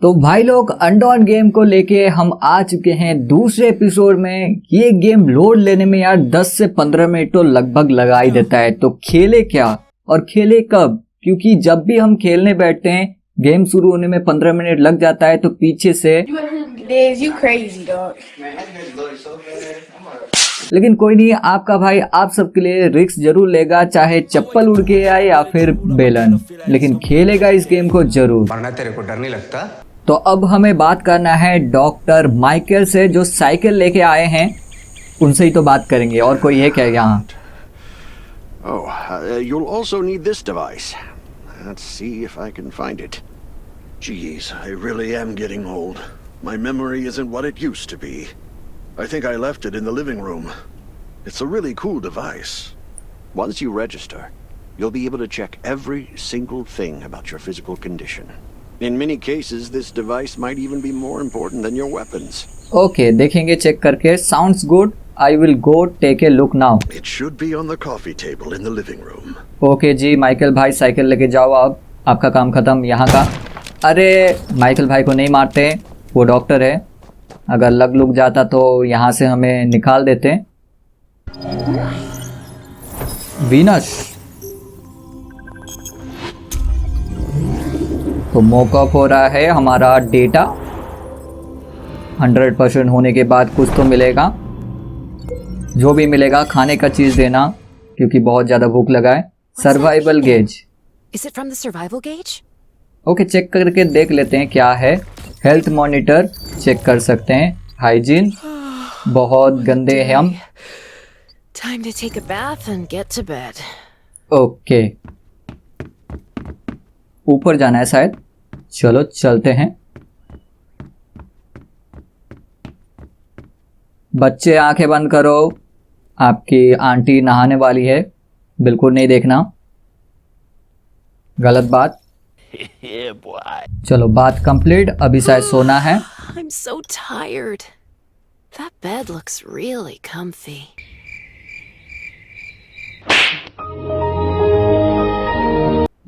तो भाई लोग अनडॉन गेम को लेके हम आ चुके हैं दूसरे एपिसोड में। ये गेम लोड लेने में यार 10 से 15 मिनट तो लगभग लगा ही देता है। तो खेले क्या और खेले कब, क्योंकि जब भी हम खेलने बैठते हैं गेम शुरू होने में 15 मिनट लग जाता है। तो पीछे से लेकिन कोई नहीं, आपका भाई आप सबके लिए रिस्क जरूर लेगा, चाहे चप्पल उड़ के आए या फिर बेलन, लेकिन खेलेगा इस गेम को जरूर। वरना तेरे को डर नहीं लगता? तो अब हमें बात करना है डॉक्टर माइकल से, जो साइकिल लेके आए हैं। उनसे ही तो बात करेंगे, और कोई है क्या यहाँ? You'll also need this device. Let's see if I can find it. Jeez, I really am getting old. My memory isn't what it used to be. I think I left it in the living room. It's a really cool device. Once you register, you'll be able to check every single thing about your physical condition. In many cases, this device might even be more important than your weapons. Okay, देखेंगे check करके। Sounds good. I will go take a look now. It should be on the coffee table in the living room. Okay जी, Michael भाई cycle लेके जाओ, अब आपका काम खत्म यहाँ का। अरे माइकल भाई को नहीं मारते, वो डॉक्टर है। अगर लग लुक जाता तो यहाँ से हमें निकाल देते। वीनस तो मॉकअप हो रहा है हमारा डेटा। 100% होने के बाद कुछ तो मिलेगा, जो भी मिलेगा खाने का चीज देना, क्योंकि बहुत ज्यादा भूख लगा है। Survival gauge. ओके, चेक करके देख लेते हैं क्या है। हेल्थ मॉनिटर चेक कर सकते हैं। हाइजीन बहुत गंदे हैं हम। ओके, ऊपर जाना है शायद। चलो चलते हैं। बच्चे आंखें बंद करो, आपकी आंटी नहाने वाली है, बिल्कुल नहीं देखना, गलत बात। चलो बात कंप्लीट, अभी शायद सोना है। I'm so tired. That bed looks really comfy.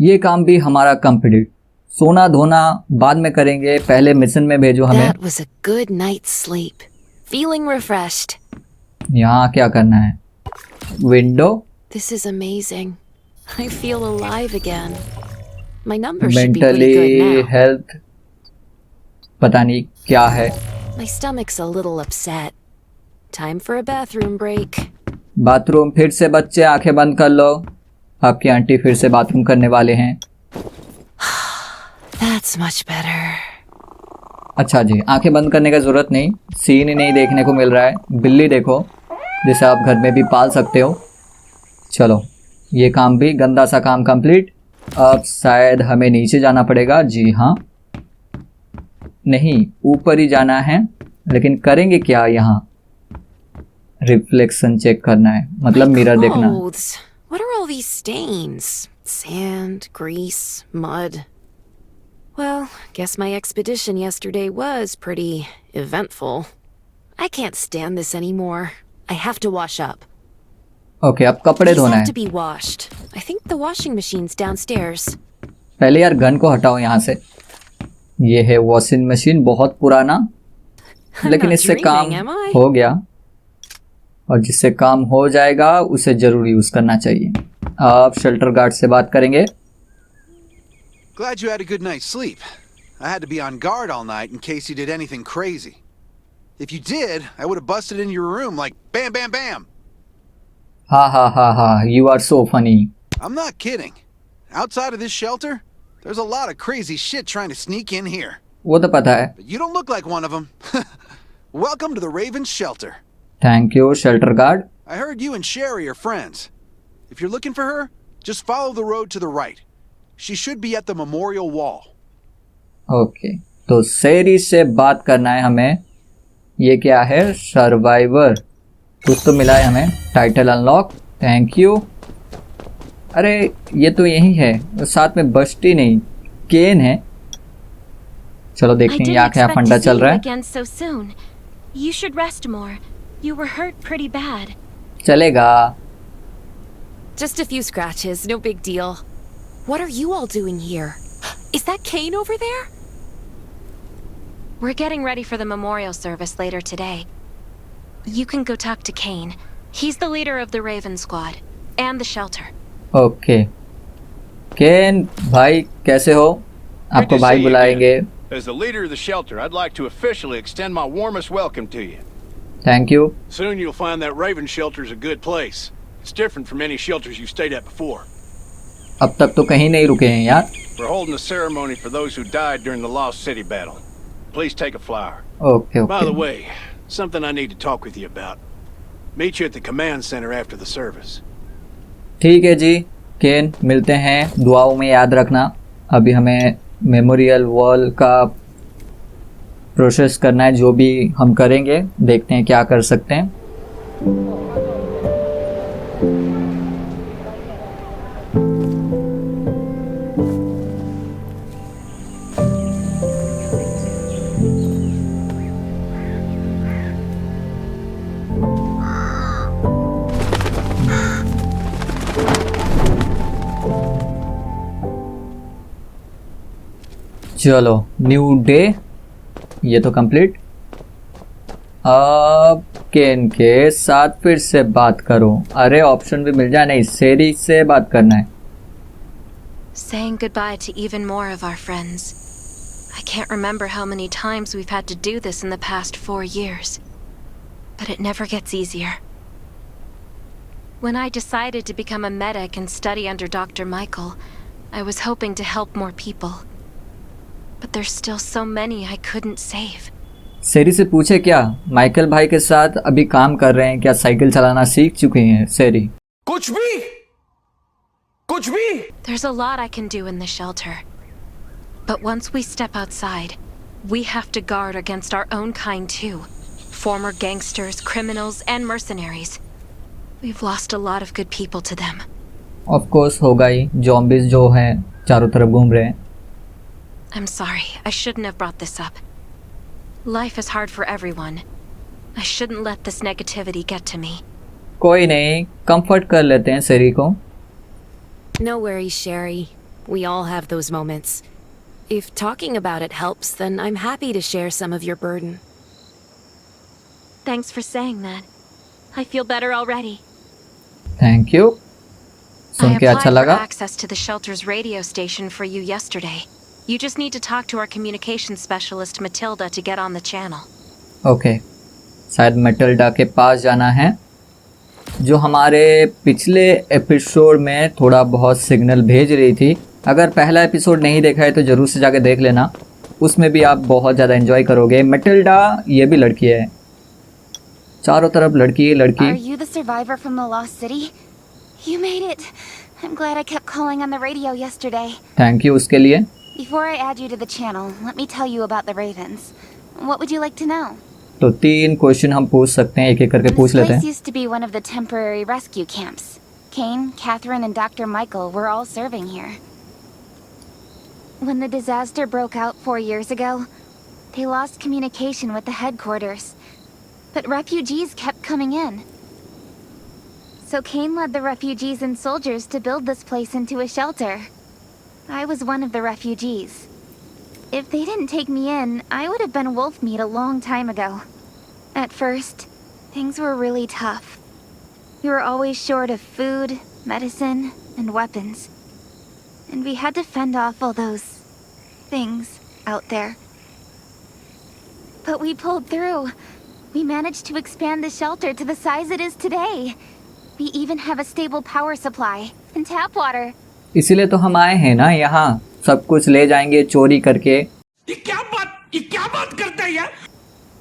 ये काम भी हमारा कंप्लीट। सोना धोना बाद में करेंगे, पहले मिशन में भेजो हमें। That was a good night's sleep. Feeling refreshed. यहाँ क्या करना है? Window. This is amazing. I feel alive again. My numbers should be pretty good now. Mentally health पता नहीं क्या है। My stomach's a little upset. Time for a bathroom break. Bathroom फिर से, बच्चे आंखें बंद कर लो, आपकी आंटी फिर से बाथरूम करने वाले हैं। That's much better. अच्छा जी, आंखें बंद करने का जरूरत नहीं, सीन ही नहीं देखने को मिल रहा है। बिल्ली देखो, जिसे आप घर में भी पाल सकते हो। चलो ये काम भी, गंदा सा काम कंप्लीट। अब शायद हमें नीचे जाना पड़ेगा। जी हाँ, नहीं ऊपर ही जाना है, लेकिन करेंगे क्या यहाँ? रिफ्लेक्शन चेक करना है, मतलब मिरर देखना। What are all these stains? Sand, grease, mud. Well, guess my expedition yesterday was pretty eventful. I can't stand this anymore. I have to wash up. Okay, अब कपड़े धोना है। These have to be washed. I think the washing machine's downstairs. पहले यार gun को हटाओ यहाँ से। ये है वॉशिंग मशीन, बहुत पुराना, लेकिन इससे काम हो गया, और जिससे काम हो जाएगा उसे जरूर यूज करना चाहिए। अब शेल्टर गार्ड से बात करेंगे। Glad you had a good night's sleep. I had to be on guard all night in case you did anything crazy. If you did, I would have busted into your room like bam bam bam. Ha ha ha ha, you are so funny. I'm not kidding. Outside of this shelter, there's a lot of crazy shit trying to sneak in here. वो तो पता है। But you don't look like one of them. Welcome to the Raven's shelter. Thank you, shelter guard. I heard you and Sherry are friends. If you're looking for her, just follow the road to the right. She should be at the memorial wall. Okay, तो शेरी से बात करना है हमें। ये क्या है? Survivor. कुछ तो मिला है हमें। Title unlock, thank you. अरे ये तो यही है, साथ में बस्टी नहीं, केन है। चलो देखते हैं यहाँ क्या फंडा चल रहा है। You should rest more. You were hurt pretty bad. चलेगा। Just a few scratches, no big deal. What are you all doing here? Is that Kane over there? We're getting ready for the memorial service later today. You can go talk to Kane. He's the leader of the Raven Squad and the shelter. Okay Ken भाई कैसे हो? Great आपको to भाई see you बुलाएंगे. again. As the leader of the shelter, I'd like to officially extend my warmest welcome to you. Thank you. Soon you'll find that Raven shelter's a good place. It's different from any shelters you stayed at before. अब तक तो कहीं नहीं रुके हैं यार. We're holding a ceremony for those who died during the Lost City battle. Please take a flower. Okay By the okay. way, something I need to talk with you about. Meet you at the command center after the service. ठीक है जी केन, मिलते हैं. दुआओं में याद रखना. अभी हमें मेमोरियल वॉल का प्रोसेस करना है. जो भी हम करेंगे देखते हैं क्या कर सकते हैं. चलो न्यू डे, ये तो कंप्लीट. अब केन के साथ फिर से बात करो. अरे ऑप्शन भी मिल जाए. नहीं, सेरी से बात करना है. Saying goodbye to even more of our friends. I can't remember how many times we've had to do this in the past 4 years. But it never gets easier. When I decided to become a medic and study under Dr. Michael, I was hoping to help more people. But there's still so many I couldn't save. सेरी से पूछे क्या Michael भाई के साथ अभी काम कर रहे हैं, क्या साइकिल चलाना सीख चुके हैं सेरी? कुछ भी There's a lot I can do in the shelter. But once we step outside, we have to guard against our own kind too. Former gangsters, criminals, and mercenaries. We've lost a lot of good people to them. Of course होगा ही. Zombies जो हैं चारों तरफ घूम रहे हैं. I'm sorry, I shouldn't have brought this up. Life is hard for everyone. I shouldn't let this negativity get to me. कोई नहीं, कंफर्ट कर लेते हैं सेरी को. No worries, Sherry. We all have those moments. If talking about it helps, then I'm happy to share some of your burden. Thanks for saying that. I feel better already. Thank you. I सुन के applied अच्छा for लगा. access to the shelter's radio station for you yesterday. You just need to talk to our communications specialist, Matilda, to get on the channel. Okay, शायद Matilda के पास जाना है, जो हमारे पिछले एपिसोड में थोड़ा बहुत सिग्नल भेज रही थी. अगर पहला एपिसोड नहीं देखा है तो ज़रूर से जाके देख लेना. उसमें भी आप बहुत ज़्यादा एंजॉय करोगे. मेटिल्डा ये भी लड़की है, चारों तरफ लड़की लड़की. Are you the survivor from the lost city? You made it. I'm glad I kept calling on the radio yesterday. Thank you उसके लिए. Before I add you to the channel, let me tell you about the Ravens. What would you like to know? तो 3 question हम पूछ सकते हैं, एक एक करके पूछ This लेते place हैं. used to be one of the temporary rescue camps. Kane, Catherine, and Dr. Michael were all serving here. When the disaster broke out 4 years ago, they lost communication with the headquarters. But refugees kept coming in. So Kane led the refugees and soldiers to build this place into a shelter. I was one of the refugees. If they didn't take me in, I would have been wolf meat a long time ago. At first, things were really tough. We were always short of food, medicine, and weapons. And we had to fend off all those things out there. But we pulled through. We managed to expand the shelter to the size it is today. We even have a stable power supply and tap water. इसीलिए तो हम आए हैं ना यहाँ. सब कुछ ले जाएंगे चोरी करके. ये क्या बात करता है यार?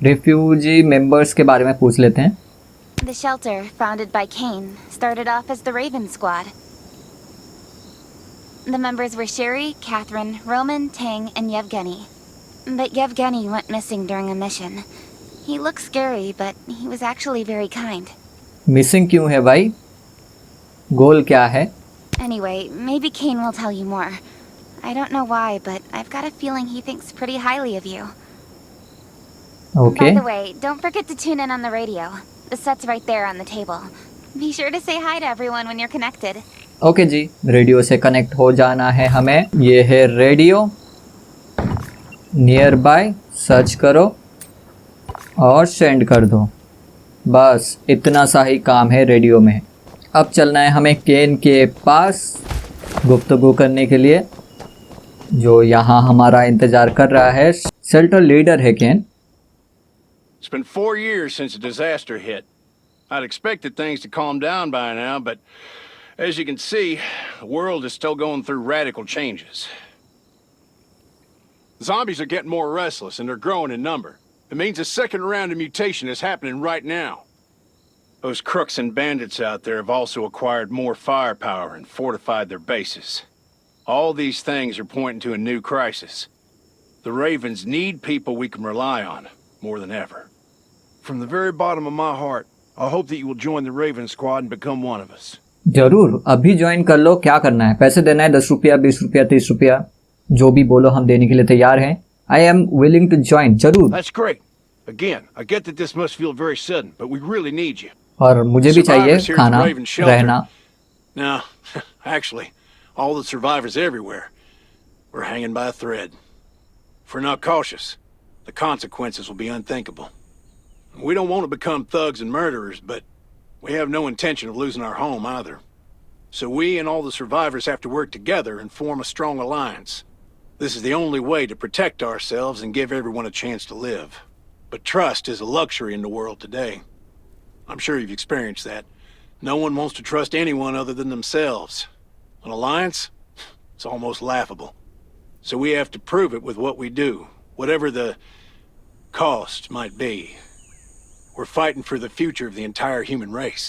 रिफ्यूजी मेंबर्स के बारे में पूछ लेते हैं. The shelter, founded by Kane, started off as the Raven Squad. The members were Sherry, Catherine, Roman, Tang, and Yevgeny. But Yevgeny went missing during a mission. He looked scary, but he was actually very kind. Missing क्यों है भाई? गोल क्या है? Anyway, maybe Kane will tell you more. I don't know why, but I've got a feeling he thinks pretty highly of you. Okay. By the way, don't forget to tune in on the radio. The set's right there on the table. Be sure to say hi to everyone when you're connected. Okay जी, radio से connect हो जाना है हमें. ये है radio. Near by search करो और सेंड कर दो। बस इतना सा ही काम है रेडियो में। अब चलना है हमें केन के पास गुफ्तगू करने के लिए, जो यहाँ हमारा इंतज़ार कर रहा है। शेल्टर लीडर है केन। It's been 4 years since the disaster hit. I'd expected things to calm down by now, but as you can see, the world is still going through radical changes. Zombies are getting more restless and they're growing in number. It means a second round of mutation is happening right now. Those crooks and bandits out there have also acquired more firepower and fortified their bases. All these things are pointing to a new crisis. The Ravens need people we can rely on, more than ever. From the very bottom of my heart, I hope that you will join the Raven Squad and become one of us. जरूर, अभी join कर लो। क्या करना है? पैसे देना है 10 रुपया, 20 रुपया, 30 रुपया, जो भी बोलो हम देने के लिए तैयार हैं। I am willing to join। जरूर। That's great. Again, I get that this must feel very sudden, but we really need you. और मुझे भी चाहिए खाना, रहना। No, actually, all the survivors everywhere, we're hanging by a thread. If we're not cautious, the consequences will be unthinkable. We don't want to become thugs and murderers, but we have no intention of losing our home either. So we and all the survivors have to work together and form a strong alliance. This is the only way to protect ourselves and give everyone a chance to live. But trust is a luxury in the world today. I'm sure you've experienced that. No one wants to trust anyone other than themselves. An alliance? It's almost laughable. So we have to prove it with what we do, whatever the cost might be. We're fighting for the future of the entire human race.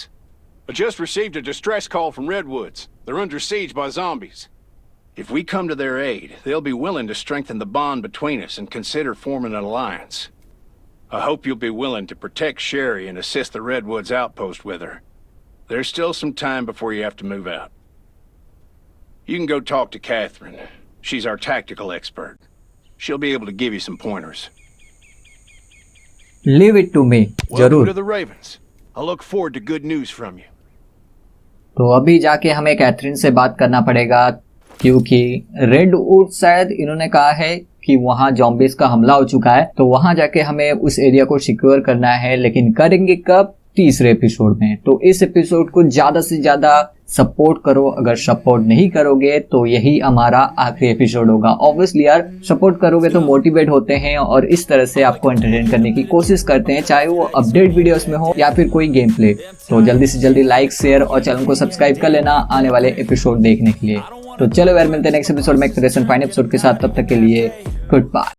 I just received a distress call from Redwoods. They're under siege by zombies. If we come to their aid, they'll be willing to strengthen the bond between us and consider forming an alliance. I hope you'll be willing to protect Sherry and assist the Redwoods outpost with her. There's still some time before you have to move out. You can go talk to Catherine. She's our tactical expert. She'll be able to give you some pointers. Leave it to me। Welcome जरूर। to the Ravens. I look forward to good news from you. तो अभी जाके हमें Catherine से बात करना पड़ेगा, क्योंकि रेडवुड शायद इन्होंने कहा है कि वहाँ जॉम्बिस का हमला हो चुका है, तो वहाँ जाके हमें उस एरिया को सिक्योर करना है। लेकिन करेंगे कब? तीसरे एपिसोड में। तो इस एपिसोड को ज्यादा से ज्यादा सपोर्ट करो। अगर सपोर्ट नहीं करोगे तो यही हमारा आखिरी एपिसोड होगा। ऑब्वियसली यार, सपोर्ट करोगे तो मोटिवेट होते हैं और इस तरह से आपको एंटरटेन करने की कोशिश करते हैं, चाहे वो अपडेट वीडियोस में हो या फिर कोई गेम प्ले। तो जल्दी से जल्दी लाइक, शेयर और चैनल को सब्सक्राइब कर लेना आने वाले एपिसोड देखने के लिए। तो चलो यार, मिलते हैं नेक्स्ट एपिसोड में एक फाइन एपिसोड के साथ। तब तक के लिए गुड बाय।